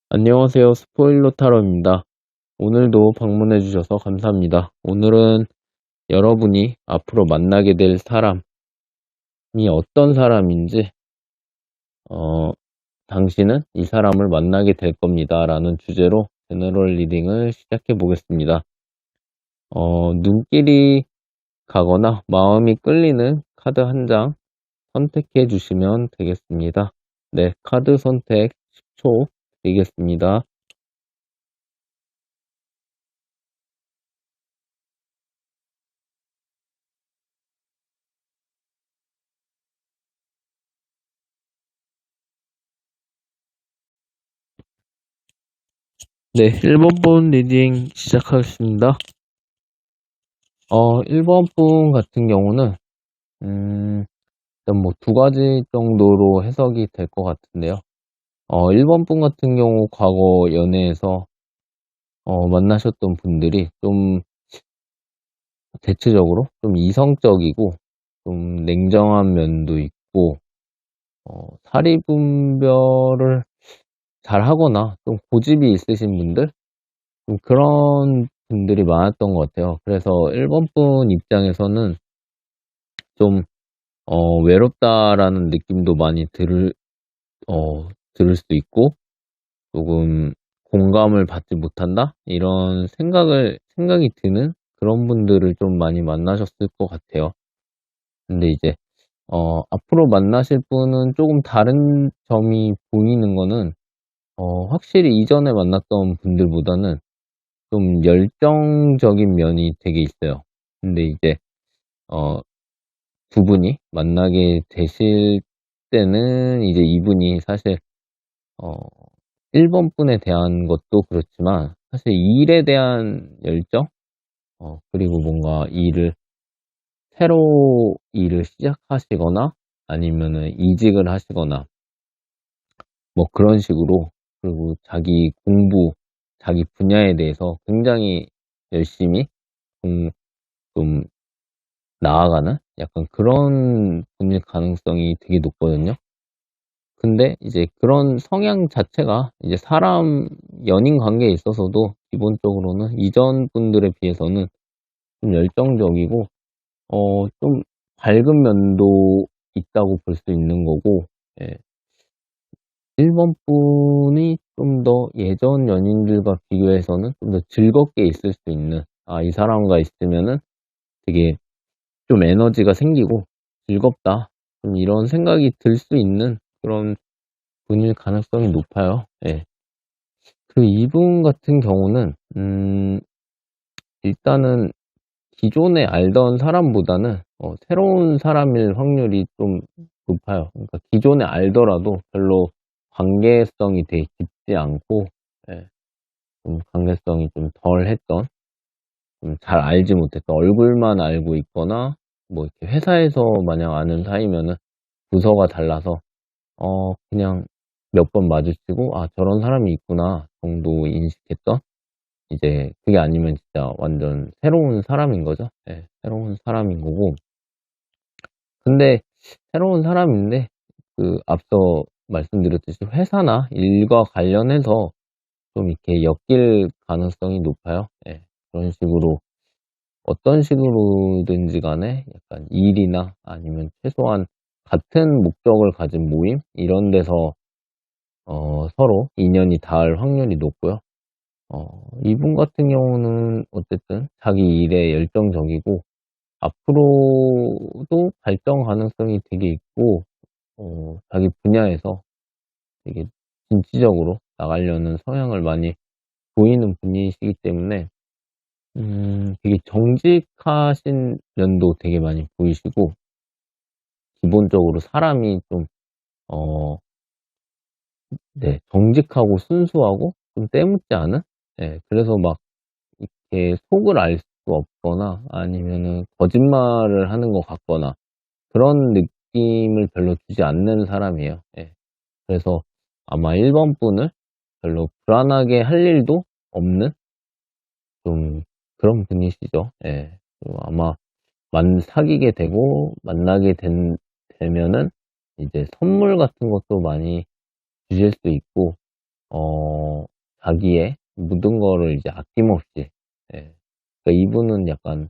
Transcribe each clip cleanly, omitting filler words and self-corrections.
안녕하세요. 스포일러 타로입니다. 오늘도 방문해 주셔서 감사합니다. 오늘은 여러분이 앞으로 만나게 될 사람이 어떤 사람인지, 어, 당신은 이 사람을 만나게 될 겁니다. 라는 주제로 제너럴 리딩을 시작해 보겠습니다. 눈길이 가거나 마음이 끌리는 카드 한 장 선택해 주시면 되겠습니다. 네, 카드 선택 10초 드리겠습니다. 네, 1번 분 리딩 시작하겠습니다. 1번 분 같은 경우는, 일단 뭐 두 가지 정도로 해석이 될 것 같은데요. 1번 분 같은 경우 과거 연애에서, 만나셨던 분들이 좀 대체적으로 좀 이성적이고, 좀 냉정한 면도 있고, 사리 분별을 잘 하거나 좀 고집이 있으신 분들? 좀 그런 분들이 많았던 것 같아요. 그래서 1번 분 입장에서는 좀 외롭다라는 느낌도 많이 들을 수 있고, 조금 공감을 받지 못한다? 이런 생각이 드는 그런 분들을 좀 많이 만나셨을 것 같아요. 근데 이제, 앞으로 만나실 분은 조금 다른 점이 보이는 거는, 확실히 이전에 만났던 분들보다는 좀 열정적인 면이 되게 있어요. 근데 이제, 어, 두 분이 만나게 되실 때는 이제 이분이 사실 어 1번 분에 대한 것도 그렇지만 사실 일에 대한 열정 그리고 뭔가 새로 일을 시작하시거나 아니면은 이직을 하시거나 뭐 그런 식으로 그리고 자기 분야에 대해서 굉장히 열심히 좀 좀 나아가는 약간 그런 분일 가능성이 되게 높거든요. 근데 이제 그런 성향 자체가 이제 연인 관계에 있어서도 기본적으로는 이전 분들에 비해서는 좀 열정적이고, 좀 밝은 면도 있다고 볼 수 있는 거고, 예. 1번 분이 좀 더 예전 연인들과 비교해서는 좀 더 즐겁게 있을 수 있는, 이 사람과 있으면은 되게 좀 에너지가 생기고 즐겁다. 좀 이런 생각이 들 수 있는 그런 분일 가능성이 높아요. 예. 그리고 이분 같은 경우는 일단은 기존에 알던 사람보다는 새로운 사람일 확률이 좀 높아요. 그러니까 기존에 알더라도 별로 관계성이 되게 깊지 않고, 예, 좀 관계성이 좀 덜했던, 좀 잘 알지 못했던, 얼굴만 알고 있거나 뭐 이렇게 회사에서 마냥 아는 사이면은 부서가 달라서 그냥 몇 번 마주치고 '아 저런 사람이 있구나.' 정도 인식했던, 이제 그게 아니면 진짜 완전 새로운 사람인 거죠. 예. 새로운 사람인 거고, 근데 새로운 사람인데 앞서 말씀드렸듯이 회사나 일과 관련해서 좀 이렇게 엮일 가능성이 높아요. 예. 그런 식으로 어떤 식으로든지 간에 약간 일이나 아니면 최소한 같은 목적을 가진 모임 이런 데서 서로 인연이 닿을 확률이 높고요. 이분 같은 경우는 어쨌든 자기 일에 열정적이고 앞으로도 발전 가능성이 되게 있고, 자기 분야에서 되게 진취적으로 나가려는 성향을 많이 보이는 분이시기 때문에 되게 정직하신 면도 되게 많이 보이시고, 기본적으로 사람이 좀 어 네, 정직하고 순수하고 좀 때묻지 않은, 그래서 막 이렇게 속을 알 수 없거나 아니면은 거짓말을 하는 것 같거나 그런 느낌을 별로 주지 않는 사람이에요. 예. 그래서 아마 1번 분을 별로 불안하게 할 일도 없는 좀 그런 분이시죠. 예. 그리고 아마 사귀게 되고 되면은 이제 선물 같은 것도 많이 주실 수 있고, 자기의 모든 거를 이제 아낌없이, 예. 그러니까 이분은 약간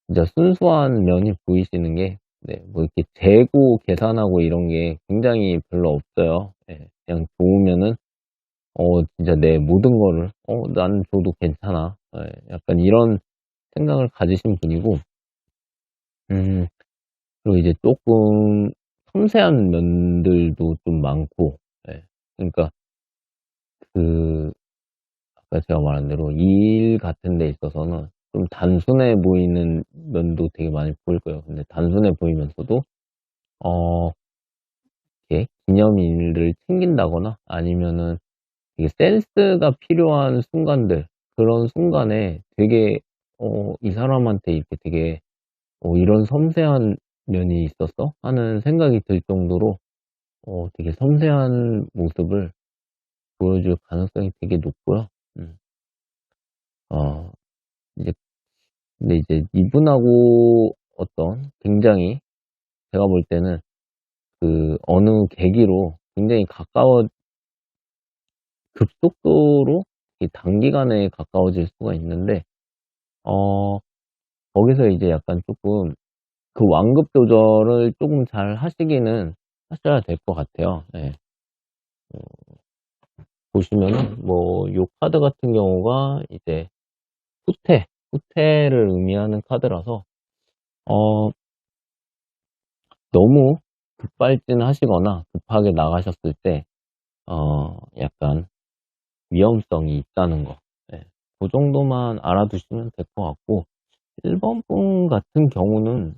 진짜 순수한 면이 보이시는 게, 네, 뭐 이렇게 재고 계산하고 이런 게 굉장히 별로 없어요. 예. 그냥 좋으면은, 진짜 내 모든 거를, 난 줘도 괜찮아. 예. 약간 이런 생각을 가지신 분이고, 음, 그리고 이제 조금 섬세한 면들도 좀 많고, 예. 그러니까 그, 아까 제가 말한 대로 일 같은 데 있어서는 좀 단순해 보이는 면도 되게 많이 보일 거예요. 근데 단순해 보이면서도, 어, 이렇게 기념일을 챙긴다거나 아니면은 되게 센스가 필요한 순간들, 그런 순간에 되게, 이 사람한테 이렇게 되게, 이런 섬세한 면이 있었어? 하는 생각이 들 정도로, 되게 섬세한 모습을 보여줄 가능성이 되게 높고요. 음. 어, 이제, 근데 이제 이분하고 어떤 굉장히 제가 볼 때는 그 어느 계기로 굉장히 급속도로 이 단기간에 가까워질 수가 있는데, 어, 거기서 이제 약간 조금 그 완급 조절을 조금 잘 하시기는 하셔야 될 것 같아요. 예. 보시면은, 뭐, 요 카드 같은 경우가 이제 후퇴를 의미하는 카드라서, 어, 너무 급발진하시거나 급하게 나가셨을 때, 약간 위험성이 있다는 거. 예. 그 정도만 알아두시면 될 것 같고, 1번 분 같은 경우는,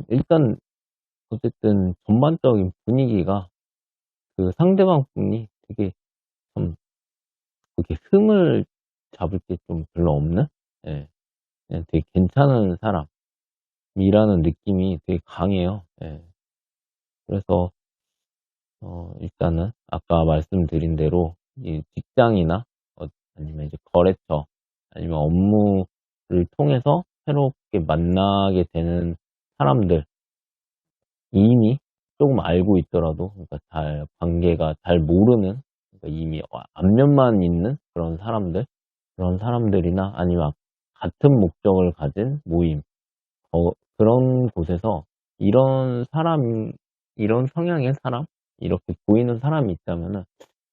일단, 어쨌든 전반적인 분위기가 그 상대방 분이 되게 좀, 그렇게 흠을 잡을 게 좀 별로 없는? 예. 그냥 되게 괜찮은 사람이라는 느낌이 되게 강해요. 예. 그래서, 일단은 아까 말씀드린 대로 이 직장이나 아니면 이제 거래처 아니면 업무를 통해서 새롭게 만나게 되는 사람들 이미 조금 알고 있더라도 그러니까 잘 관계가 잘 모르는 그러니까 이미 안면만 있는 그런 사람들이나 아니면 같은 목적을 가진 모임 그런 곳에서 이런 사람 이런 성향의 사람 이렇게 보이는 사람이 있다면은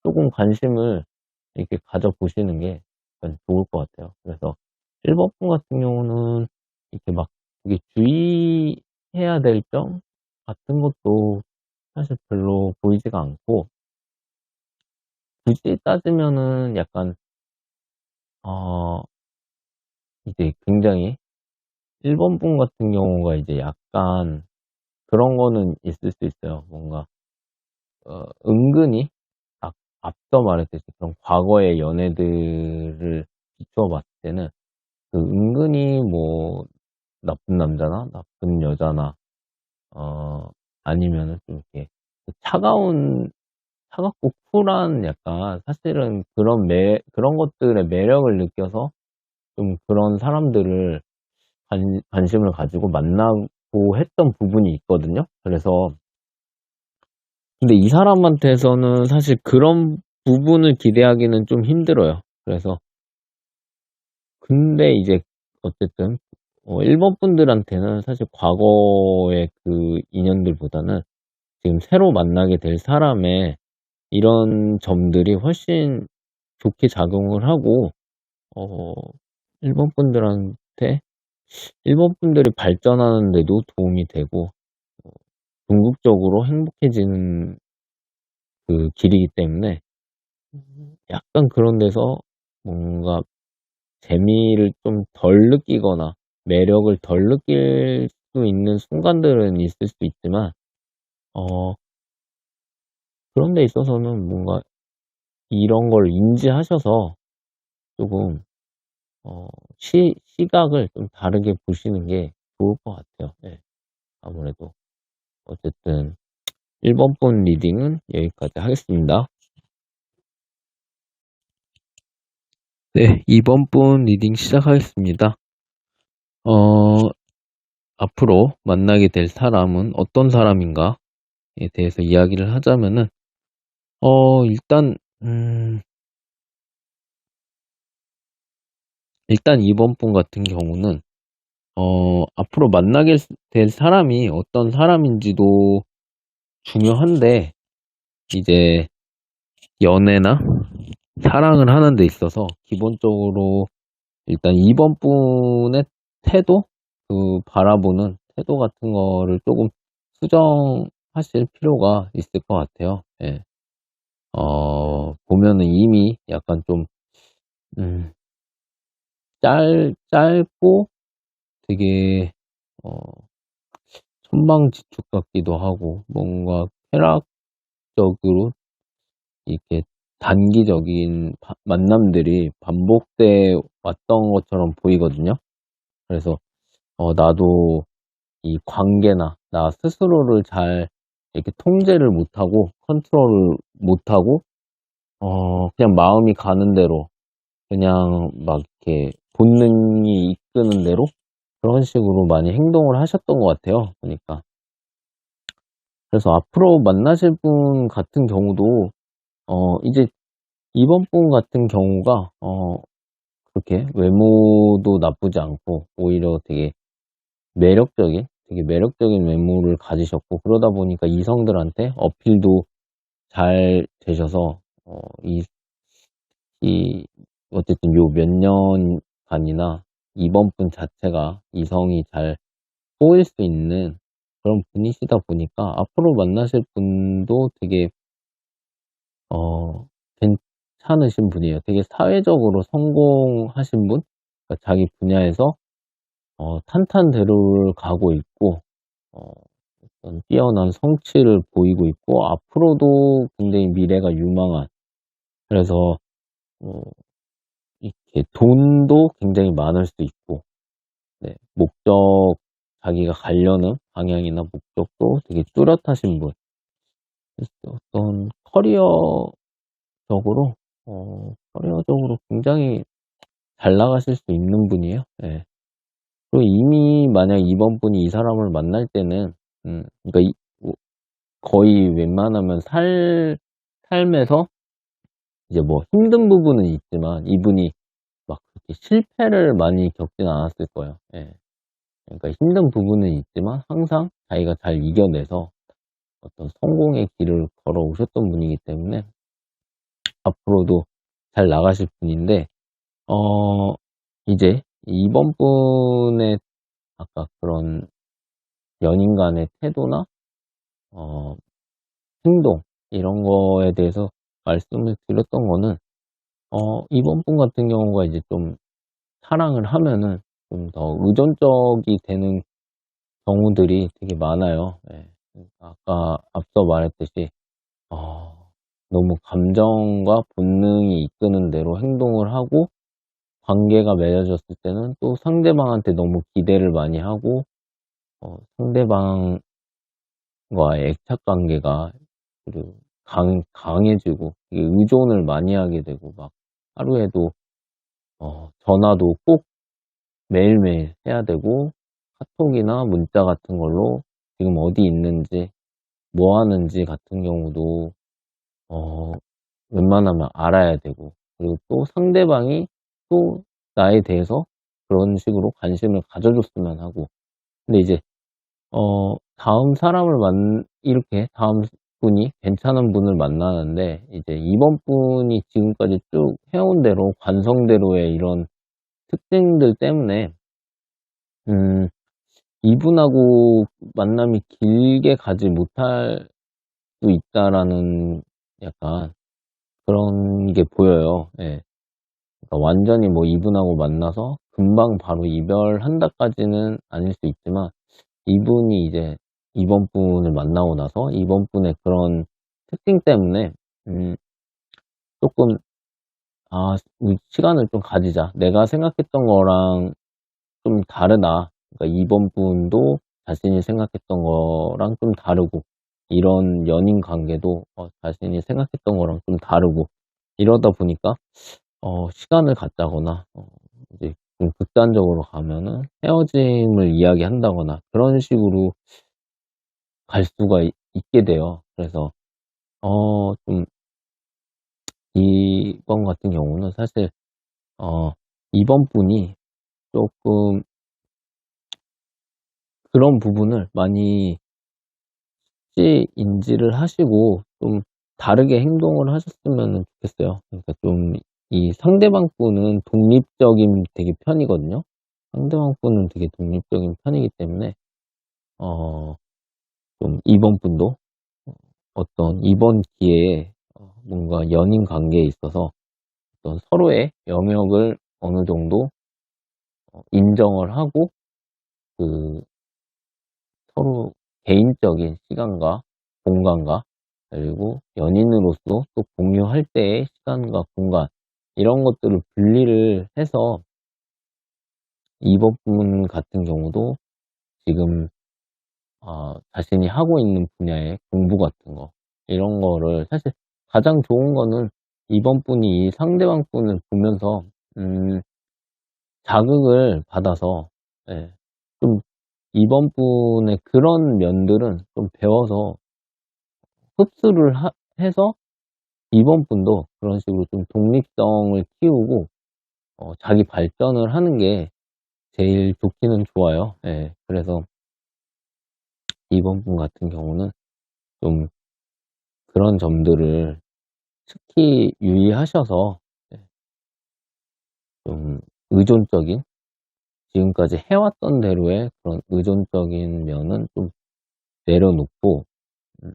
조금 관심을 이렇게 가져보시는 게 약간 좋을 것 같아요. 그래서 1번 분 같은 경우는 이렇게 막 되게 주의해야 될 점 같은 것도 사실 별로 보이지가 않고, 굳이 따지면은 약간, 어, 이제 굉장히 1번 분 같은 경우가 이제 약간 그런 거는 있을 수 있어요. 뭔가, 은근히 앞서 말했듯이 그런 과거의 연애들을 비추어 봤을 때는 그 은근히 뭐 나쁜 남자나 나쁜 여자나 어 아니면은 좀 이렇게 그 차갑고 쿨한 약간 사실은 그런 것들의 매력을 느껴서 좀 그런 사람들을 관심을 가지고 만나고 했던 부분이 있거든요. 그래서 근데 이 사람한테서는 사실 그런 부분을 기대하기는 좀 힘들어요. 그래서 근데 이제 어쨌든 1번 분들한테는 사실 과거의 그 인연들보다는 지금 새로 만나게 될 사람의 이런 점들이 훨씬 좋게 작용을 하고 어 1번 분들한테 1번 분들이 발전하는 데도 도움이 되고 어 궁극적으로 행복해지는 그 길이기 때문에 약간 그런 데서 뭔가 재미를 좀 덜 느끼거나 매력을 덜 느낄 수 있는 순간들은 있을 수 있지만 어 그런 데 있어서는 뭔가 이런 걸 인지하셔서 쪼금 시각을 좀 다르게 보시는 게 좋을 것 같아요. 예. 아무래도 어쨌든 1번 분 리딩은 여기까지 하겠습니다. 네, 2번 분 리딩 시작하겠습니다. 어 앞으로 만나게 될 사람은 어떤 사람인가에 대해서 이야기를 하자면은 일단 일단 이번 분 같은 경우는 앞으로 만나게 될 사람이 어떤 사람인지도 중요한데, 이제 연애나 사랑을 하는 데 있어서 기본적으로 일단 이번 분의 태도, 그 바라보는 태도 같은 거를 조금 수정하실 필요가 있을 것 같아요. 예. 보면은 이미 약간 좀, 음, 짧고 되게, 어, 천방지축 같기도 하고, 뭔가 쾌락적으로 이렇게 단기적인 만남들이 반복돼 왔던 것처럼 보이거든요. 그래서, 나도 이 관계나 나 스스로를 잘 이렇게 통제를 못하고 컨트롤을 못하고 그냥 마음이 가는 대로 그냥 막 이렇게 본능이 이끄는 대로 그런 식으로 많이 행동을 하셨던 것 같아요. 보니까. 그래서 앞으로 만나실 분 같은 경우도 이제 이번 분 같은 경우가 그렇게 외모도 나쁘지 않고 오히려 되게 매력적인 외모를 가지셨고 그러다 보니까 이성들한테 어필도 잘 되셔서 이 어쨌든 요 몇 년간이나 이번 분 자체가 이성이 잘 꼬일 수 있는 그런 분이시다 보니까 앞으로 만나실 분도 되게 어 괜찮으신 분이에요. 되게 사회적으로 성공하신 분, 그러니까 자기 분야에서 탄탄대로를 가고 있고 어 어떤 뛰어난 성취를 보이고 있고 앞으로도 굉장히 미래가 유망한, 그래서 어 이렇게 돈도 굉장히 많을 수 있고, 네, 자기가 가려는 방향이나 목적도 되게 뚜렷하신 분, 어떤 커리어적으로 굉장히 잘 나가실 수 있는 분이에요. 예. 그리고 이미 만약 이번 분이 이 사람을 만날 때는 그러니까 거의 웬만하면 삶에서 이제 뭐 힘든 부분은 있지만 이분이 막 그렇게 실패를 많이 겪진 않았을 거예요. 예. 그러니까 힘든 부분은 있지만 항상 자기가 잘 이겨내서 어떤 성공의 길을 걸어오셨던 분이기 때문에 앞으로도 잘 나가실 분인데, 어, 이제 이번 분의 아까 그런 연인 간의 태도나, 어, 행동, 이런 거에 대해서 말씀을 드렸던 거는, 이번 분 같은 경우가 이제 좀 사랑을 하면은 좀 더 의존적이 되는 경우들이 되게 많아요. 예. 그러니까 아까 앞서 말했듯이, 어, 너무 감정과 본능이 이끄는 대로 행동을 하고, 관계가 맺어졌을 때는 또 상대방한테 너무 기대를 많이 하고, 상대방과의 애착 관계가 그리고 강해지고, 이게 의존을 많이 하게 되고, 막 하루에도, 전화도 꼭 매일매일 해야 되고, 카톡이나 문자 같은 걸로 지금 어디 있는지, 뭐 하는지 같은 경우도, 어, 웬만하면 알아야 되고, 그리고 또 상대방이 또 나에 대해서 그런 식으로 관심을 가져줬으면 하고, 근데 이제, 이렇게 다음 분이 괜찮은 분을 만나는데, 이제 이번 분이 지금까지 쭉 해온 대로, 관성대로의 이런 특징들 때문에, 음, 이분하고 만남이 길게 가지 못할 수 있다라는 약간 그런 게 보여요. 예. 그러니까 완전히 뭐 이분하고 만나서 금방 바로 이별한다까지는 아닐 수 있지만, 이분이 이제 이번 분을 만나고 나서 이번 분의 그런 특징 때문에 음 쪼끔 '아 우리 시간을 좀 가지자. 내가 생각했던 거랑 좀 다르다.' 그러니까 이번 분도 자신이 생각했던 거랑 좀 다르고, 이런 연인 관계도 자신이 생각했던 거랑 좀 다르고, 이러다 보니까 시간을 갖자거나 이제 좀 극단적으로 가면은 헤어짐을 이야기한다거나 그런 식으로 갈 수가 있게 돼요. 그래서 좀 이번 같은 경우는 사실 어 2번 분이 조금 그런 부분을 많이 인지를 하시고 좀 다르게 행동을 하셨으면 좋겠어요. 그러니까 좀 이 상대방 분은 독립적인 되게 편이거든요. 상대방 분은 되게 독립적인 편이기 때문에 어 좀 이번 분도 어떤 이번 기회에 뭔가 연인 관계에 있어서 어떤 서로의 영역을 어느 정도 인정을 하고 그 서로 개인적인 시간과 공간과 그리고 연인으로서 또 공유할 때의 시간과 공간 이런 것들을 분리를 해서 이번 분 같은 경우도 지금 자신이 하고 있는 분야의 공부 같은 거 이런 거를 사실 가장 좋은 거는 이번 분이 이 상대방 분을 보면서 음 자극을 받아서 예 좀 이번 분의 그런 면들은 좀 배워서 흡수를 해서 이번 분도 그런 식으로 좀 독립성을 키우고 자기 발전을 하는 게 제일 좋기는 좋아요. 예. 그래서 이번 분 같은 경우는 좀 그런 점들을 특히 유의하셔서 예 좀 의존적인 지금까지 해왔던 대로의 그런 의존적인 면은 좀 내려놓고 음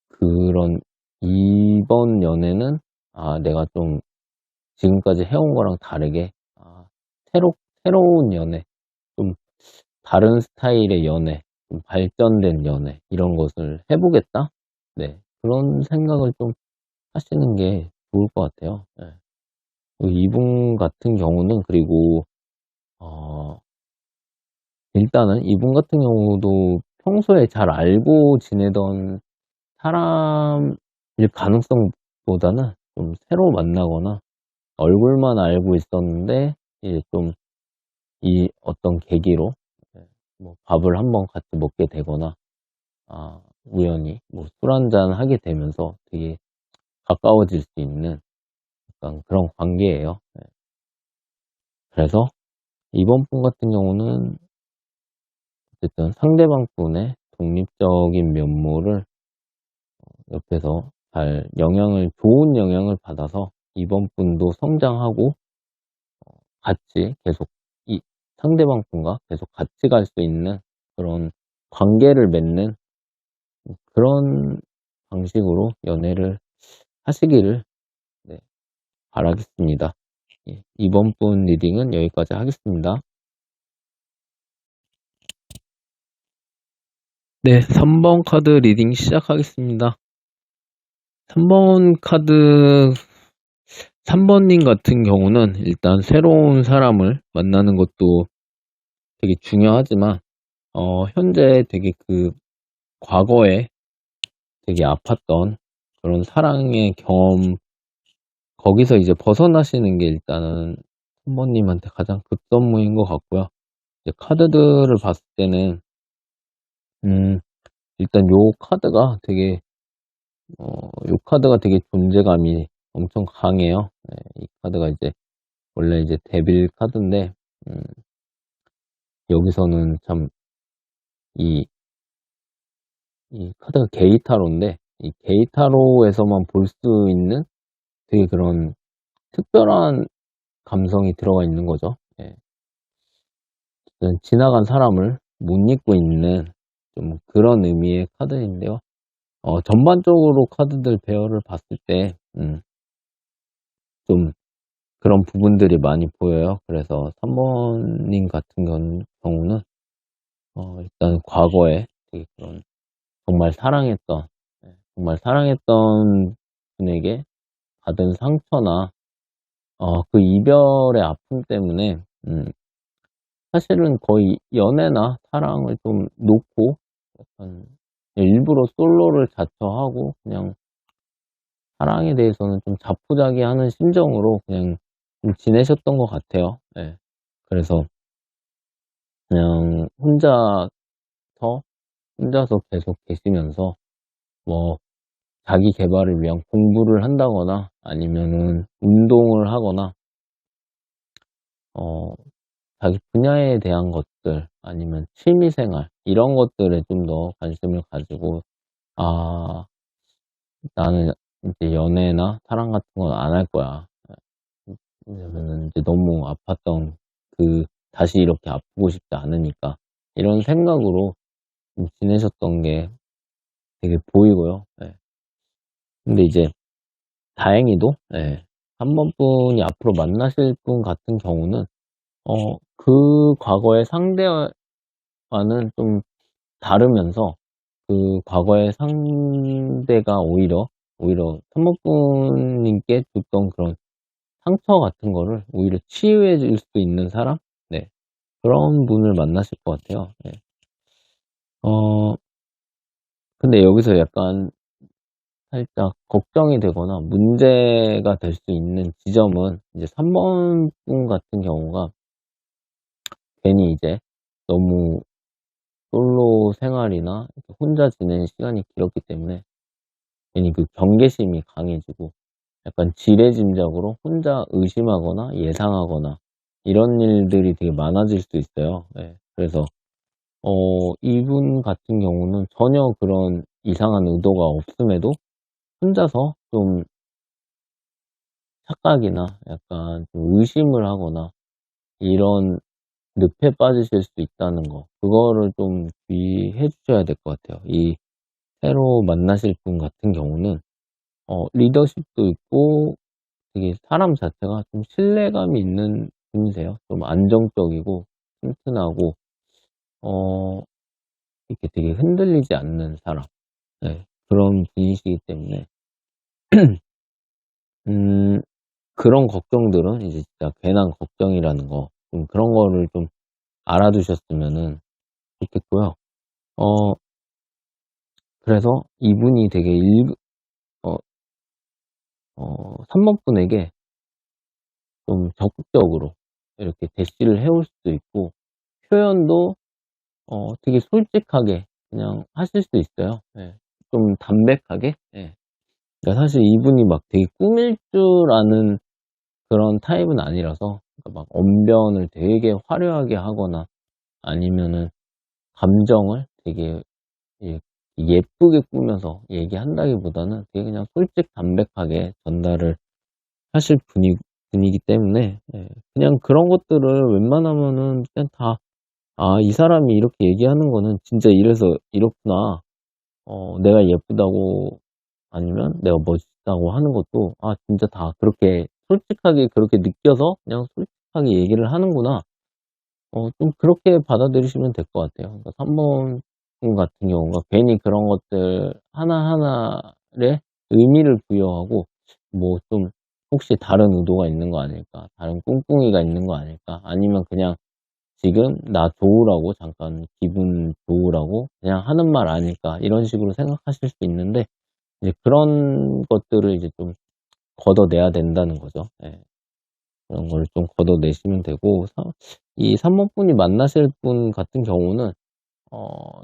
그런 이번 연애는 내가 좀 지금까지 해온 거랑 다르게 새로운 연애, 좀 다른 스타일의 연애, 좀 발전된 연애 이런 것을 해 보겠다? 네. 그런 생각을 좀 하시는 게 좋을 것 같아요. 예. 이분 같은 경우는 그리고 어 일단은 이분 같은 경우도 평소에 잘 알고 지내던 사람일 가능성보다는 좀 새로 만나거나 얼굴만 알고 있었는데 이제 좀 이 어떤 계기로 네 뭐 밥을 한번 같이 먹게 되거나 우연히 뭐 술 한잔 하게 되면서 되게 가까워질 수 있는 약간 그런 관계예요. 네. 그래서 이번 분 같은 경우는 어쨌든 상대방 분의 독립적인 면모를 옆에서 잘 좋은 영향을 받아서 이번 분도 성장하고 같이 계속 이 상대방 분과 계속 같이 갈 수 있는 그런 관계를 맺는 그런 방식으로 연애를 하시기를 네 바라겠습니다. 예 이번 분 리딩은 여기까지 하겠습니다. 네 3번 카드 리딩 시작하겠습니다. 3번 카드 3 번님 같은 경우는 일단 새로운 사람을 만나는 것도 되게 중요하지만 현재 되게 과거에 되게 아팠던 그런 사랑의 경험 거기서 이제 벗어나시는 게 일단은 부모님한테 가장 급선무인 것 같고요. 이제 카드들을 봤을 때는 음 일단 요 카드가 되게 존재감이 엄청 강해요. 네, 이 카드가 이제 원래 이제 데빌 카드인데 음 여기서는 참 이 카드가 게이타로인데 이 게이타로에서만 볼 수 있는 되게 그런 특별한 감성이 들어가 있는 거죠. 예. 지나간 사람을 못 잊고 있는 좀 그런 의미의 카드인데요. 전반적으로 카드들 배열을 봤을 때 좀 그런 부분들이 많이 보여요. 그래서 3 번님 같은 경우는 일단 과거에 되게 그런 정말 사랑했던 정말 사랑했던 분에게 받은 상처나 그 이별의 아픔 때문에 사실은 거의 연애나 사랑을 좀 놓고 약간 일부러 솔로를 자처하고 그냥 사랑에 대해서는 좀 자포자기하는 심정으로 그냥 좀 지내셨던 것 같아요. 예. 그래서 그냥 혼자서 계속 계시면서 뭐 자기 계발을 위한 공부를 한다거나 아니면은 운동을 하거나 어, 자기 분야에 대한 것들, 아니면 취미생활, 이런 것들에 좀 더 관심을 가지고, 아, 나는 이제 연애나 사랑 같은 건 안 할 거야. 왜냐면은 이제 너무 아팠던 다시 이렇게 아프고 싶지 않으니까. 이런 생각으로 좀 지내셨던 게 되게 보이고요. 예. 근데 이제 다행히도, 예, 한 번뿐이 앞으로 만나실 분 같은 경우는, 그 과거의 상대와는 좀 다르면서, 그 과거의 상대가 오히려 사모님께 줬던 그런 상처 같은 거를 오히려 치유해 줄 수 있는 사람? 네. 그런 분을 만나실 것 같아요. 네. 어, 근데 여기서 약간 살짝 걱정이 되거나 문제가 될 수 있는 지점은 이제 3번 분 같은 경우가 괜히 이제 너무 솔로 생활이나 이렇게 혼자 지내는 시간이 길었기 때문에 괜히 그 경계심이 강해지고 약간 지레짐작으로 혼자 의심하거나 예상하거나 이런 일들이 되게 많아질 수 있어요. 예. 그래서 이분 같은 경우는 전혀 그런 이상한 의도가 없음에도 혼자서 좀 착각이나 약간 좀 의심을 하거나 이런 늪에 빠지실 수 있다는 거, 그거를 좀 주의해 주셔야 될 것 같아요. 이 새로 만나실 분 같은 경우는 리더십도 있고 되게 사람 자체가 좀 신뢰감이 있는 분이세요. 좀 안정적이고 튼튼하고 어 이렇게 되게 흔들리지 않는 사람, 네, 그런 분이시기 때문에 음 그런 걱정들은 이제 진짜 괜한 걱정이라는 거, 좀 그런 거를 좀 알아두셨으면은 좋겠고요. 어 그래서 이분이 되게 3번 분에게 좀 적극적으로 이렇게 대시를 해올 수도 있고, 표현도 되게 솔직하게 그냥 하실 수 있어요. 예. 좀 담백하게. 예. 그러니까 사실 이분이 막 되게 꾸밀 줄 아는 그런 타입은 아니라서, 그러니까 막 언변을 되게 화려하게 하거나 아니면은 감정을 되게 예 예쁘게 꾸며서 얘기한다기보다는 되게 그냥 솔직 담백하게 전달을 하실 분이기 때문에, 예, 그냥 그런 것들을 웬만하면은 그냥 다 '아, 이 사람이 이렇게 얘기하는 거는 진짜 이래서 이렇구나.' 내가 예쁘다고 아니면 내가 멋있다고 하는 것도 '아, 진짜 다 그렇게 솔직하게 그렇게 느껴서 그냥 솔직하게 얘기를 하는구나.' 좀 그렇게 받아들이시면 될 것 같아요. 그러니까 3번 분 같은 경우가 괜히 그런 것들 하나하나에 의미를 부여하고 뭐 좀 '혹시 다른 의도가 있는 거 아닐까? 다른 꿍꿍이가 있는 거 아닐까?' 아니면 그냥 지금 나 좋으라고, 잠깐 기분 좋으라고 그냥 하는 말 아닐까, 이런 식으로 생각하실 수 있는데, 이제 그런 것들을 이제 좀 걷어내야 된다는 거죠. 예. 그런 걸 좀 걷어내시면 되고, 이 3번 분이 만나실 분 같은 경우는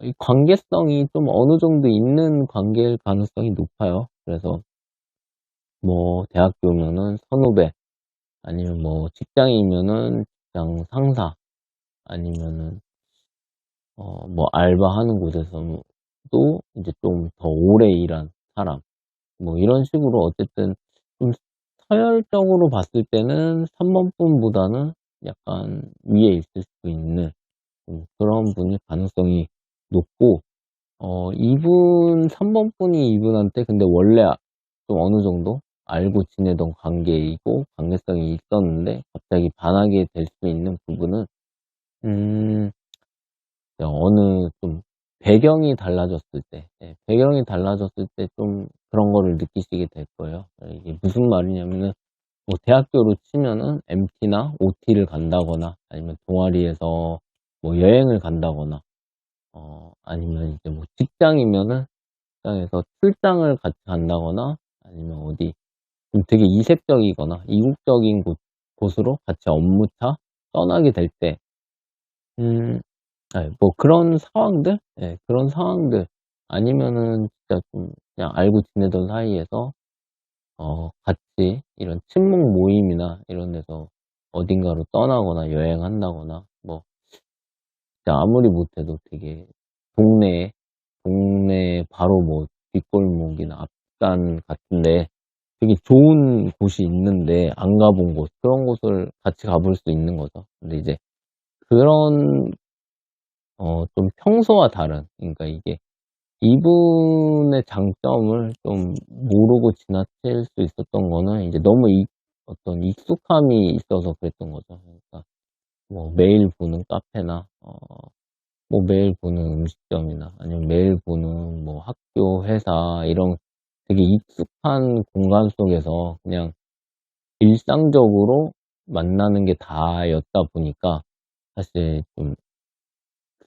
이 관계성이 좀 어느 정도 있는 관계일 가능성이 높아요. 그래서 뭐 대학교면은 선후배, 아니면 뭐 직장이면은 직장 상사, 아니면은 뭐 알바하는 곳에서도 이제 좀 더 오래 일한 사람, 뭐 이런 식으로 어쨌든 좀 서열적으로 봤을 때는 3번 분보다는 약간 위에 있을 수 있는 그런 분일 가능성이 높고, 이분 3번 분이 이분한테 근데 원래 좀 어느 정도 알고 지내던 관계이고 관계성이 있었는데 갑자기 반하게 될 수 있는 부분은, 음 어느 좀 배경이 달라졌을 때, 예, 배경이 달라졌을 때 좀 그런 거를 느끼시게 될 거예요. 이게 무슨 말이냐면은, 뭐 대학교로 치면은 MT나 OT를 간다거나 아니면 동아리에서 뭐 여행을 간다거나, 아니면 이제 뭐 직장이면은 직장에서 출장을 같이 간다거나, 아니면 어디 좀 되게 이색적이거나 이국적인 곳으로 같이 업무차 떠나게 될 때, 음 뭐 그런 상황들? 예, 그런 상황들, 아니면은 진짜 좀 그냥 알고 지내던 사이에서 같이 이런 친목 모임이나 이런 데서 어딘가로 떠나거나 여행한다거나, 뭐, 진짜 아무리 못해도 되게 동네에, 동네 바로 뭐 뒷골목이나 앞산 같은데 되게 좋은 곳이 있는데 안 가본 곳, 그런 곳을 같이 가볼 수 있는 거죠. 근데 이제 그런, 좀 평소와 다른, 그러니까 이게 이분의 장점을 좀 모르고 지나칠 수 있었던 거는 이제 너무 어떤 익숙함이 있어서 그랬던 거죠. 그러니까 뭐 매일 보는 카페나, 뭐 매일 보는 음식점이나 아니면 매일 보는 뭐 학교, 회사 이런 되게 익숙한 공간 속에서 그냥 일상적으로 만나는 게 다였다 보니까 사실 좀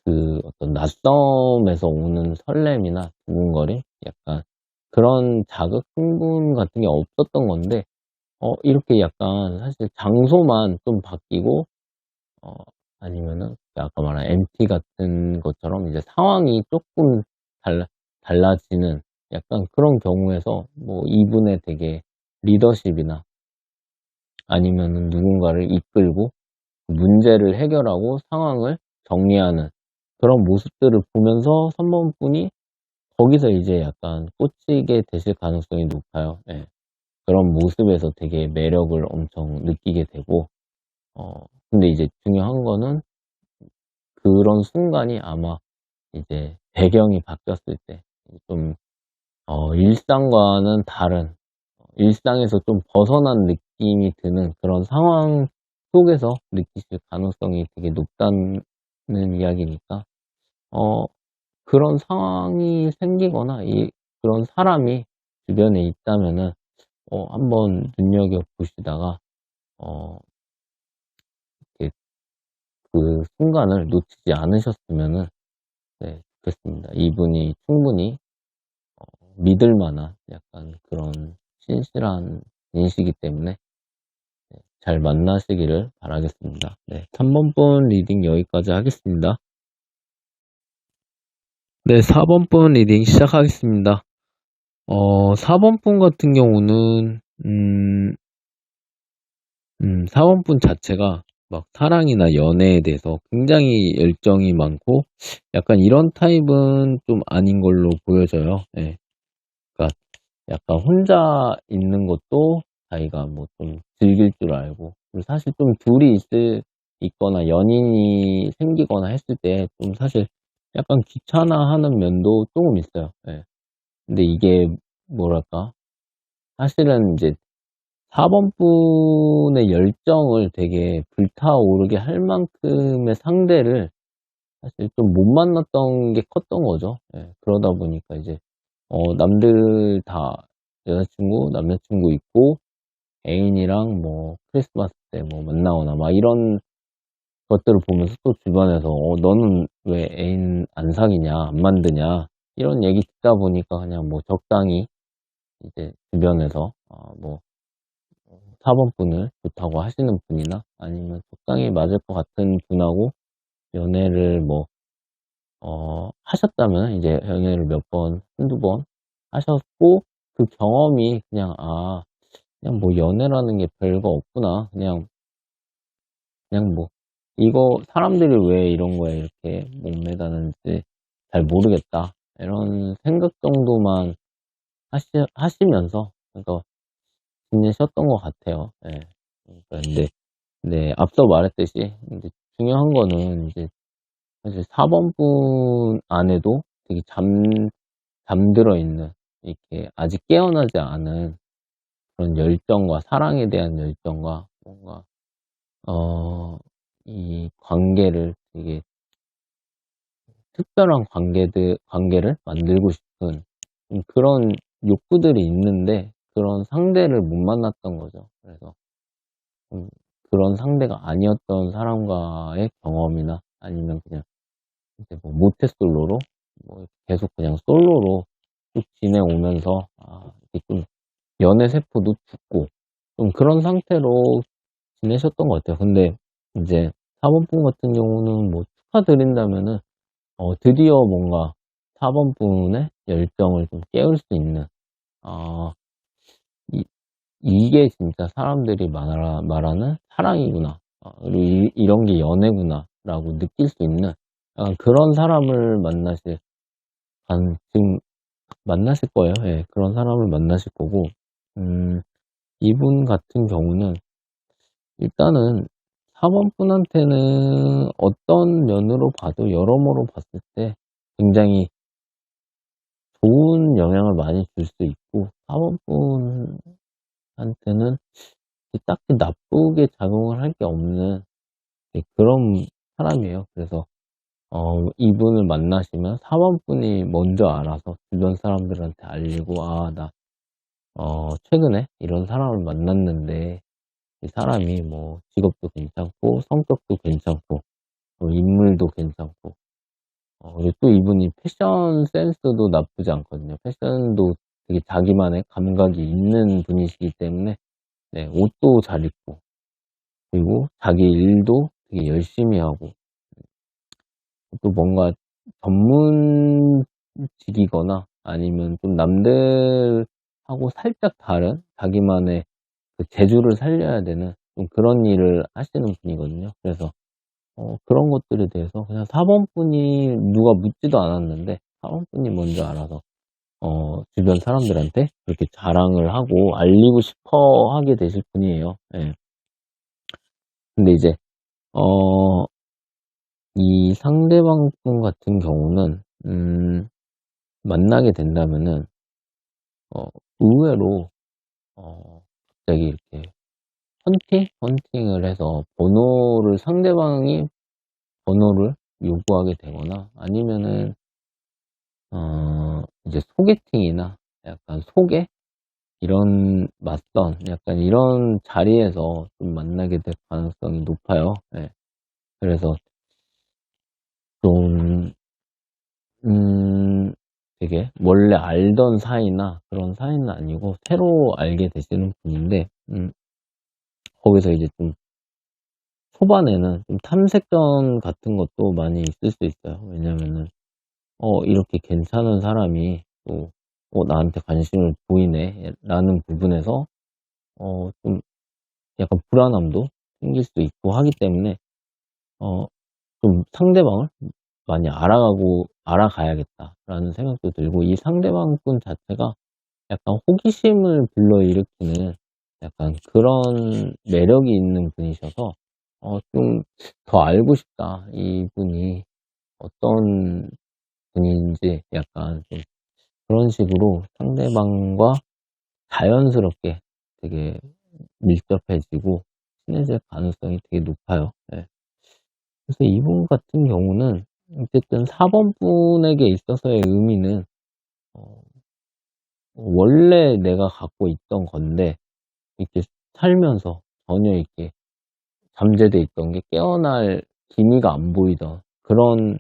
그 어떤 낯섦에서 오는 설렘이나 두근거림? 약간 그런 자극, 흥분 같은 게 없었던 건데, 이렇게 약간 사실 장소만 좀 바뀌고, 어, 아니면은 아까 말한 MT 같은 것처럼 이제 상황이 조금 달라지는 약간 그런 경우에서 뭐 이분의 되게 리더십이나 아니면은 누군가를 이끌고 문제를 해결하고 상황을 정리하는 그런 모습들을 보면서 3번 분이 거기서 이제 약간 꽂히게 되실 가능성이 높아요. 예. 그런 모습에서 되게 매력을 엄청 느끼게 되고, 근데 이제 중요한 거는 그런 순간이 아마 이제 배경이 바뀌었을 때, 좀, 일상과는 다른, 일상에서 좀 벗어난 느낌이 드는 그런 상황 속에서 느끼실 가능성이 되게 높다는 이야기니까, 어, 그런 상황이 생기거나, 그런 사람이 주변에 있다면은, 한번 눈여겨보시다가, 어, 이렇게 그 순간을 놓치지 않으셨으면은, 네, 좋겠습니다. 이분이 충분히 믿을 만한 약간 그런 신실한 인식이기 때문에 잘 만나시기를 바라겠습니다. 네, 3번 분 리딩 여기까지 하겠습니다. 네, 4번 분 리딩 시작하겠습니다. 4번 분 같은 경우는, 4번 분 자체가 막 사랑이나 연애에 대해서 굉장히 열정이 많고, 약간 이런 타입은 좀 아닌 걸로 보여져요. 예. 그러니까 약간 혼자 있는 것도 자기가 뭐 좀 즐길 줄 알고, 그리고 사실 좀 둘이 있거나 연인이 생기거나 했을 때 좀 사실 약간 귀찮아하는 면도 조금 있어요. 예. 근데 이게 뭐랄까, 사실은 이제 4번 분의 열정을 되게 불타오르게 할 만큼의 상대를 사실 좀 못 만났던 게 컸던 거죠. 예. 그러다 보니까 이제 남들 다 여자친구, 남자친구 있고 애인이랑 뭐 크리스마스 때 뭐 만나거나 막 이런 것들을 보면서 또 주변에서 너는 왜 애인 안 사귀냐, 안 만드냐 이런 얘기 듣다 보니까 그냥 뭐 적당히 이제 주변에서 뭐 4번 분을 좋다고 하시는 분이나 아니면 적당히 맞을 것 같은 분하고 연애를 뭐 하셨다면 이제 연애를 몇 번, 한두 번 하셨고 그 경험이 그냥 뭐 연애라는 게 별거 없구나. 그냥 뭐 이거 사람들이 왜 이런 거에 이렇게 목매다는지 잘 모르겠다. 이런 생각 정도만 하시면서 그러니까 지내셨던 것 같아요. 예. 그러니까 근데 네, 앞서 말했듯이 이제 중요한 거는 이제 사실 4번 분 안에도 되게 잠들어 있는 이렇게 아직 깨어나지 않은 그런 열정과 사랑에 대한 열정과 뭔가 이 관계를 되게 특별한 관계를 만들고 싶은 그런 욕구들이 있는데 그런 상대를 못 만났던 거죠. 그래서 그런 상대가 아니었던 사람과의 경험이나 아니면 그냥 이제 뭐 모태솔로로 뭐 계속 그냥 솔로로 쭉 지내오면서 이렇게 좀 연애 세포도 죽고 좀 그런 상태로 지내셨던 것 같아요. 근데 이제 사번분 같은 경우는 뭐 축하드린다면은 드디어 뭔가 사번분의 열정을 좀 깨울 수 있는 어, 이게 진짜 사람들이 말하는 사랑이구나. 그리고 이런 게 연애구나. 라고 느낄 수 있는 약간 그런 사람을 지금 만나실 거예요. 예, 그런 사람을 만나실 거고, 음, 이분 같은 경우는 일단은 사번분한테는 어떤 면으로 봐도 여러모로 봤을 때 굉장히 좋은 영향을 많이 줄 수 있고, 사번분한테는 딱히 나쁘게 작용을 할 게 없는 그런 사람이에요. 그래서 이분을 만나시면 사번분이 먼저 알아서 주변 사람들한테 알리고, 나 최근에 이런 사람을 만났는데 이 사람이 뭐 직업도 괜찮고 성격도 괜찮고 인물도 괜찮고, 그리고 또 이분이 패션 센스도 나쁘지 않거든요. 패션도 되게 자기만의 감각이 있는 분이시기 때문에, 네, 옷도 잘 입고, 그리고 자기 일도 되게 열심히 하고, 또 뭔가 전문직이거나 아니면 좀 남들하고 살짝 다른 자기만의 그 재주를 살려야 되는 좀 그런 일을 하시는 분이거든요. 그래서 그런 것들에 대해서 그냥 사번분이 누가 묻지도 않았는데 사번분이 먼저 알아서 주변 사람들한테 그렇게 자랑을 하고 알리고 싶어 하게 되실 분이에요. 예. 근데 이제 어 이 상대방 분 같은 경우는 만나게 된다면은 어 의외로 갑자기 이렇게 헌팅을 해서 상대방이 번호를 요구하게 되거나, 아니면은 이제 소개팅이나 약간 이런 맞선 약간 이런 자리에서 좀 만나게 될 가능성이 높아요. 예. 그래서 좀 되게 원래 알던 사이나 그런 사이는 아니고 새로 알게 되시는 분인데, 거기서 이제 좀 초반에는 좀 탐색전 같은 것도 많이 있을 수 있어요. 왜냐면은 이렇게 괜찮은 사람이 또 나한테 관심을 보이네 라는 부분에서 좀 약간 불안함도 생길 수 있고 하기 때문에, 어 좀 상대방을 많이 알아가야겠다라는 생각도 들고, 이 상대방 분 자체가 약간 호기심을 불러일으키는 약간 그런 매력이 있는 분이셔서 좀 더 알고 싶다. 이분이 어떤 분인지 약간 좀 그런 식으로 상대방과 자연스럽게 되게 밀접해지고 친해질 가능성이 되게 높아요. 예. 그래서 이분 같은 경우는 어쨌든 4번 분에게 있어서의 의미는 어 원래 내가 갖고 있던 건데 이렇게 살면서 전혀 이렇게 잠재돼 있던 게 깨어날 기미가 안 보이던 그런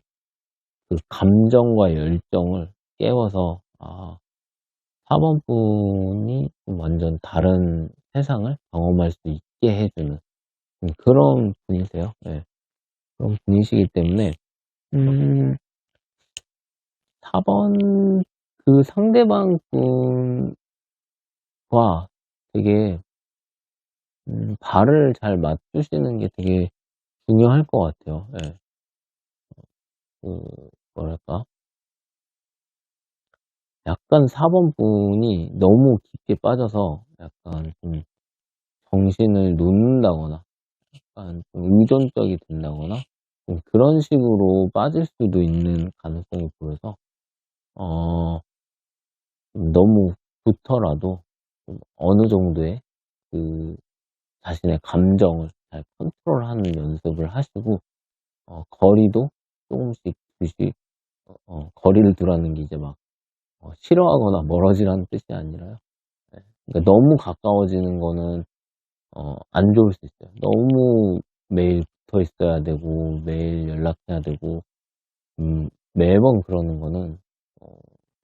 그 감정과 열정을 깨워서, 4번 분이 좀 완전 다른 세상을 경험할 수 있게 해 주는 그런 분이세요. 예. 그런 분이시기 때문에 음 4번 그 상대방 분과 되게 발을 잘 맞추시는 게 되게 중요할 것 같아요. 예. 그 뭐랄까? 약간 4번 분이 너무 깊게 빠져서 약간 좀 정신을 놓는다거나 약간 좀 의존적이 된다거나 좀 그런 식으로 빠질 수도 있는 가능성이 보여서, 어 너무 좋더라도 좀 어느 정도의 그 자신의 감정을 잘 컨트롤하는 연습을 하시고, 거리도 조금씩 두시 거리를 두라는 게 이제 막 싫어하거나 멀어지라는 뜻이 아니라요. 예. 그러니까 너무 가까워지는 거는 안 좋을 수 있어요. 너무 매일 붙어 있어야 되고 매일 연락해야 되고 매번 그러는 거는 어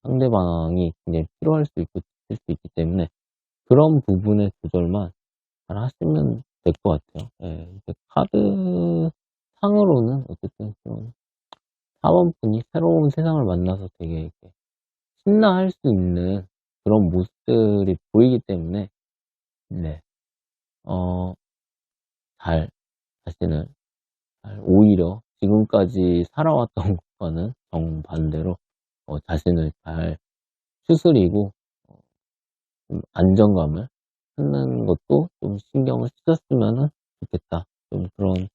상대방이 굉장히 필요할 수 있고 지칠 수 있기 때문에 그런 부분의 조절만 잘 하시면 될 것 같아요. 예. 이제 카드상으로는 어쨌든 좀 사원분이 새로운 세상을 만나서 되게 이렇게 신나할 수 있는 그런 모습들이 보이기 때문에, 네. 어, 잘, 자신을, 오히려 지금까지 살아왔던 것과는 정반대로, 자신을 잘 추스리고, 좀 안정감을 찾는 것도 좀 신경을 쓰셨으면 좋겠다. 좀 그런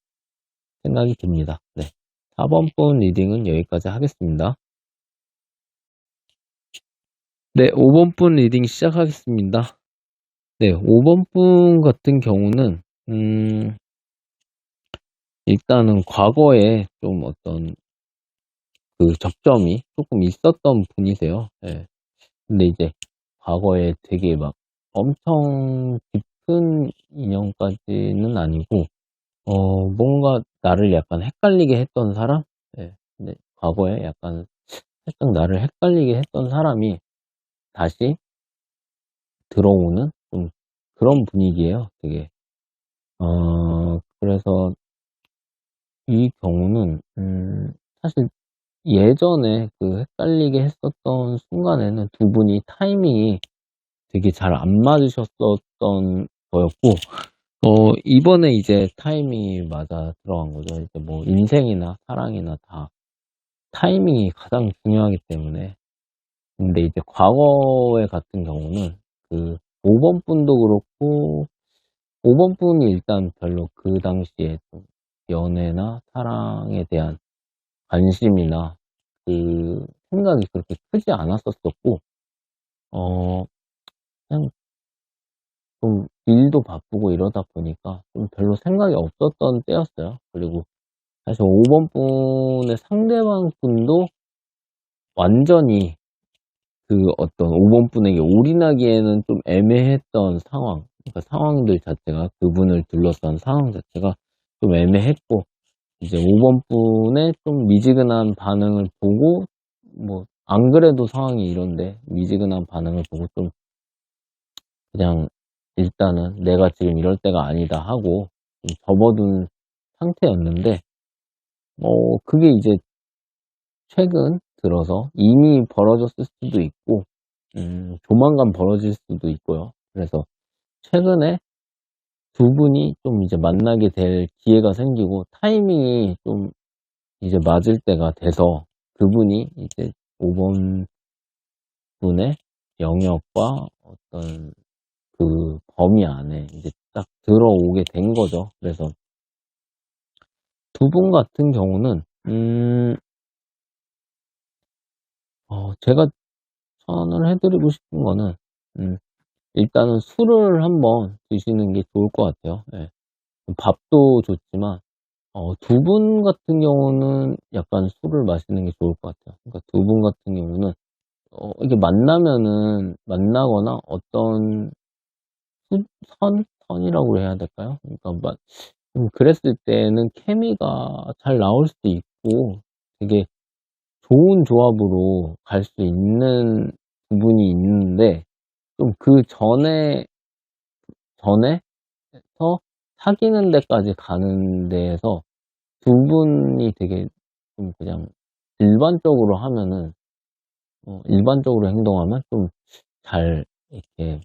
생각이 듭니다. 네. 4번 분 리딩은 여기까지 하겠습니다. 네, 5번 분 리딩 시작하겠습니다. 네, 5번 분 같은 경우는, 일단은 과거에 좀 어떤 그 접점이 조금 있었던 분이세요. 예. 근데 이제 과거에 되게 막 엄청 깊은 인연까지는 아니고, 뭔가 나를 약간 헷갈리게 했던 사람? 예. 근데 과거에 약간 살짝 나를 헷갈리게 했던 사람이 다시 들어오는 좀 그런 분위기예요, 되게. 그래서 이 경우는, 사실 예전에 그 헷갈리게 했었던 순간에는 두 분이 타이밍이 되게 잘 안 맞으셨었던 거였고, 이번에 이제 타이밍이 맞아 들어간 거죠. 이제 뭐 인생이나 사랑이나 다 타이밍이 가장 중요하기 때문에. 근데 이제 과거에 같은 경우는 그 5번 분도 그렇고, 5번 분이 일단 별로 그 당시에 좀 연애나 사랑에 대한 관심이나 그 생각이 그렇게 크지 않았었었고, 어, 그냥 좀 일도 바쁘고 이러다 보니까 좀 별로 생각이 없었던 때였어요. 그리고 사실 5번 분의 상대방 분도 완전히 그 어떤 5번 분에게 올인하기에는 좀 애매했던 상황, 그러니까 상황들 자체가, 그분을 둘러싼 상황 자체가 좀 애매했고, 이제 5번 분의 좀 미지근한 반응을 보고, 뭐, 안 그래도 상황이 이런데, 미지근한 반응을 보고 좀, 그냥, 일단은 내가 지금 이럴 때가 아니다 하고, 좀 접어둔 상태였는데, 그게 이제 최근 들어서 이미 벌어졌을 수도 있고, 조만간 벌어질 수도 있고요. 그래서 최근에 두 분이 좀 이제 만나게 될 기회가 생기고, 타이밍이 좀 이제 맞을 때가 돼서, 그분이 이제 5번 분의 영역과 어떤 그 범위 안에 이제 딱 들어오게 된 거죠. 그래서 두 분 같은 경우는, 제가 추천을 해드리고 싶은 거는, 음, 일단은 술을 한번 드시는 게 좋을 것 같아요. 예. 밥도 좋지만, 두 분 같은 경우는 약간 술을 마시는 게 좋을 것 같아요. 그러니까 두 분 같은 경우는, 이게 만나거나 어떤 선이라고 해야 될까요? 그러니까 그랬을 때는 케미가 잘 나올 수도 있고, 되게 좋은 조합으로 갈 수 있는 부분이 있는데, 좀 그 전에서 사귀는 데까지 가는 데에서 두 분이 되게 좀 그냥 일반적으로 하면은, 일반적으로 행동하면 좀 잘 이렇게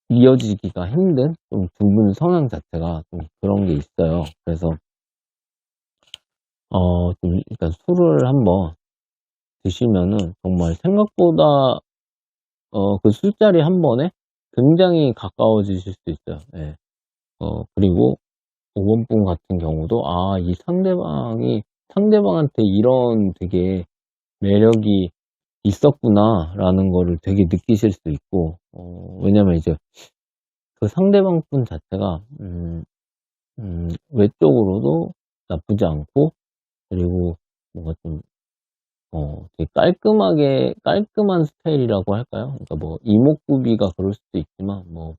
이어지기가 힘든, 좀 두 분 성향 자체가 좀 그런 게 있어요. 그래서, 좀, 일단 술을 한번 드시면은 정말 생각보다, 그 술자리 한 번에 굉장히 가까워지실 수 있어요. 예. 그리고 5번 분 같은 경우도, 이 상대방한테 이런 되게 매력이 있었구나라는 거를 되게 느끼실 수 있고, 왜냐면 이제 그 상대방 분 자체가, 외적으로도 나쁘지 않고, 그리고 뭔가 좀, 되게 깔끔한 스타일이라고 할까요? 그러니까 뭐, 이목구비가 그럴 수도 있지만, 뭐,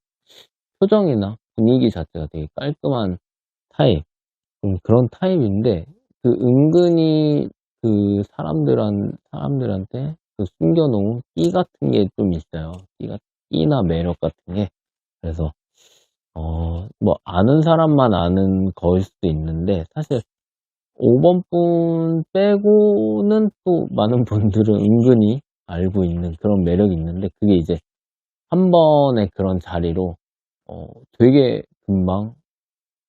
표정이나 분위기 자체가 되게 깔끔한 타입, 그런 타입인데, 그 은근히 그 사람들한테 그 숨겨놓은 끼 같은 게 좀 있어요. 끼나 매력 같은 게. 그래서, 뭐, 아는 사람만 아는 거일 수도 있는데, 사실 5번 분 빼고는 또 많은 분들은 은근히 알고 있는 그런 매력이 있는데, 그게 이제 한 번의 그런 자리로 되게 금방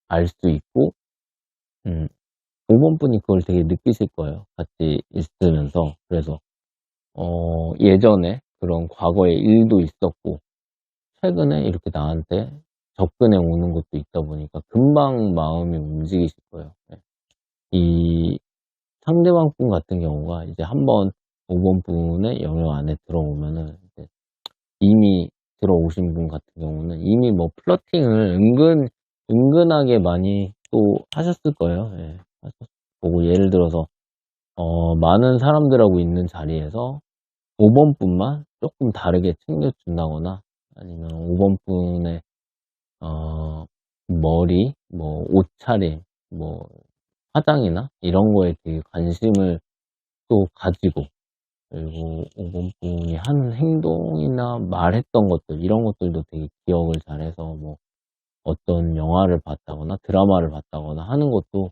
알 수 있고, 음, 5번 분이 그걸 되게 느끼실 거예요. 같이 있으면서. 그래서, 예전에 그런 과거의 일도 있었고, 최근에 이렇게 나한테 접근해 오는 것도 있다 보니까 금방 마음이 움직이실 거예요. 네. 이 상대방 분 같은 경우가 이제 한번 5번 분의 영역 안에 들어오면은 이제 이미 들어오신 분 같은 경우는 이미 뭐 플러팅을 은근하게 많이 또 하셨을 거예요. 예. 보고 예를 들어서 많은 사람들하고 있는 자리에서 5번 분만 조금 다르게 챙겨준다거나 아니면 5번 분의 머리, 뭐 옷차림, 뭐 화장이나 이런 거에 되게 관심을 또 가지고, 그리고 5번 분이 하는 행동이나 말했던 것들 이런 것들도 되게 기억을 잘해서 뭐 어떤 영화를 봤다거나 드라마를 봤다거나 하는 것도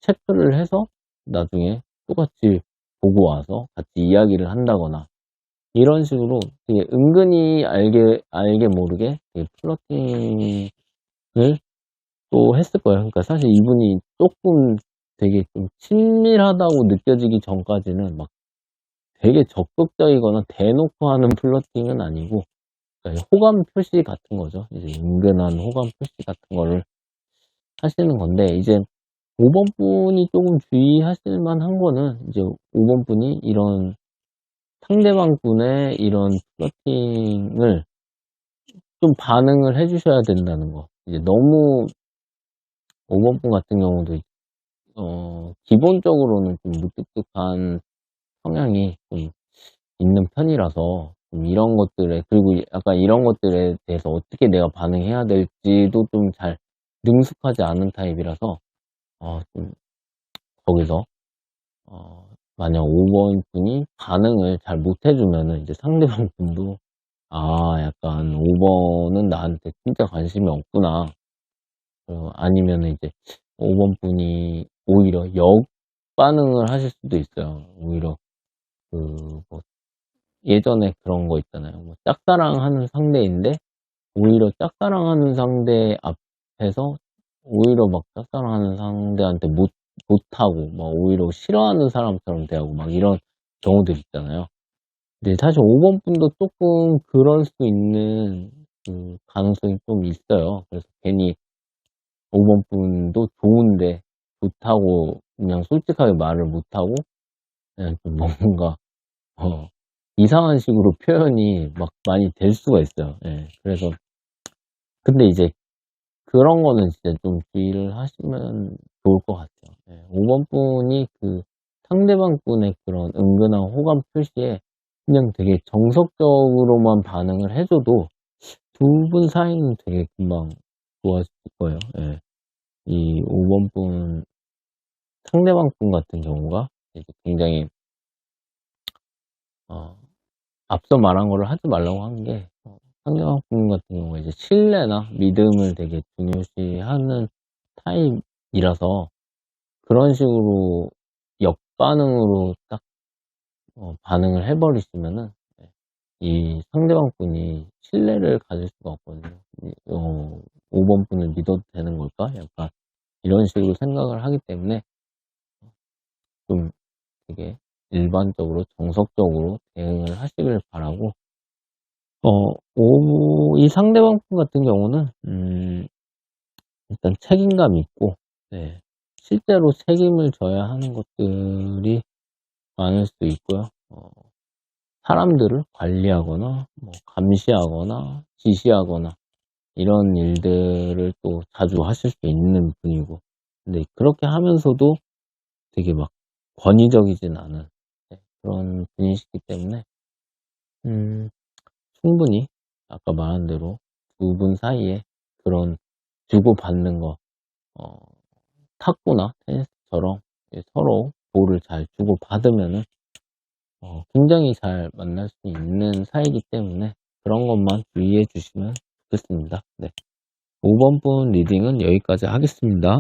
체크를 해서 나중에 똑같이 보고 와서 같이 이야기를 한다거나 이런 식으로 되게 은근히 알게 모르게 되게 플러팅을 또 했을 거예요. 그러니까 사실 이분이 조금 되게 좀 친밀하다고 느껴지기 전까지는 막 되게 적극적이거나 대놓고 하는 플러팅은 아니고, 그러니까 호감 표시 같은 거죠. 이제 은근한 호감 표시 같은 거를 하시는 건데, 이제 5번 분이 조금 주의하실 만한 거는, 이제 5번 분이 이런 상대방 분의 이런 플러팅을 좀 반응을 해주셔야 된다는 거. 이제 너무 5번 분 같은 경우도 기본적으로는 좀 무뚝뚝한 성향이 좀 있는 편이라서 좀 이런 것들에, 그리고 약간 이런 것들에 대해서 어떻게 내가 반응해야 될지도 좀 잘 능숙하지 않은 타입이라서 좀 거기서 만약 5번 분이 반응을 잘 못 해주면은 이제 상대방 분도 약간 5번은 나한테 진짜 관심이 없구나. 아니면은 이제 5번 분이 오히려 역반응을 하실 수도 있어요. 오히려 뭐 예전에 그런 거 있잖아요. 뭐 짝사랑하는 상대인데 오히려 짝사랑하는 상대 앞에서 오히려 막 짝사랑하는 상대한테 못하고 막 오히려 싫어하는 사람처럼 대하고 막 이런 경우들 있잖아요. 근데 사실 5번 분도 조금 그럴 수 있는 그 가능성이 좀 있어요. 그래서 괜히 5번 분도 좋은데 좋다고 그냥 솔직하게 말을 못하고 그냥 좀 뭔가 어, 이상한 식으로 표현이 막 많이 될 수가 있어요. 예. 그래서 근데 이제 그런 거는 진짜 좀 주의를 하시면 좋을 것 같아요. 예. 5번 분이 그 상대방 분의 그런 은근한 호감 표시에 그냥 되게 정석적으로만 반응을 해줘도 두 분 사이는 되게 금방 좋아질 거예요. 예. 이 5번 분 상대방 분 같은 경우가 이제 굉장히 어, 앞서 말한 거를 하지 말라고 한 게, 상대방 분 같은 경우가 이제 신뢰나 믿음을 되게 중요시하는 타입이라서 그런 식으로 역반응으로 딱 반응을 해버리시면은 이 상대방 분이 신뢰를 가질 수가 없거든요. 5번 분을 믿어도 되는 걸까? 약간 이런 식으로 생각을 하기 때문에 좀 되게 일반적으로 정석적으로 대응을 하시길 바라고, 이 상대방 분 같은 경우는 일단 책임감 있고, 네, 실제로 책임을 져야 하는 것들이 많을 수 있고요. 사람들을 관리하거나 뭐 감시하거나 지시하거나 이런 일들을 또 자주 하실 수 있는 분이고, 근데 그렇게 하면서도 되게 막 권위적이진 않은, 네, 그런 분이시기 때문에 음, 충분히 아까 말한 대로 두 분 사이에 그런 주고받는 거, 어, 탁구나 테니스처럼 서로 볼을 잘 주고받으면은 굉장히 잘 만날 수 있는 사이이기 때문에 그런 것만 주의해 주시면 좋겠습니다. 네. 5번 분 리딩은 여기까지 하겠습니다.